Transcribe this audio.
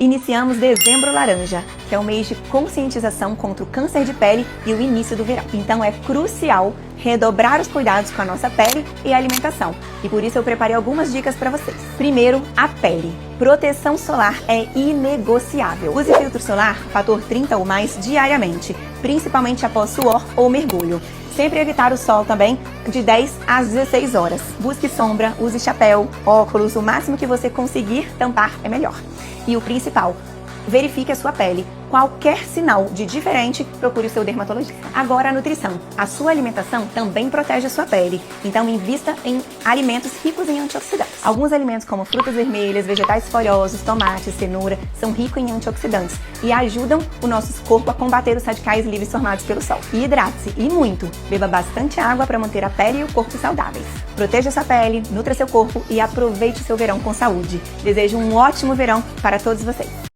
Iniciamos Dezembro Laranja, que é um mês de conscientização contra o câncer de pele e o início do verão. Então é crucial redobrar os cuidados com a nossa pele e a alimentação. E por isso eu preparei algumas dicas para vocês. Primeiro, a pele. Proteção solar é inegociável. Use filtro solar fator 30 ou mais diariamente, principalmente após suor ou mergulho. Sempre evitar o sol também de 10 às 16 horas. Busque sombra, use chapéu, óculos, o máximo que você conseguir tampar é melhor. E o principal, verifique a sua pele. Qualquer sinal de diferente, procure o seu dermatologista. Agora a nutrição. A sua alimentação também protege a sua pele. Então invista em alimentos ricos em antioxidantes. Alguns alimentos como frutas vermelhas, vegetais folhosos, tomate, cenoura, são ricos em antioxidantes e ajudam o nosso corpo a combater os radicais livres formados pelo sol. E hidrate-se e muito. Beba bastante água para manter a pele e o corpo saudáveis. Proteja sua pele, nutra seu corpo e aproveite seu verão com saúde. Desejo um ótimo verão para todos vocês.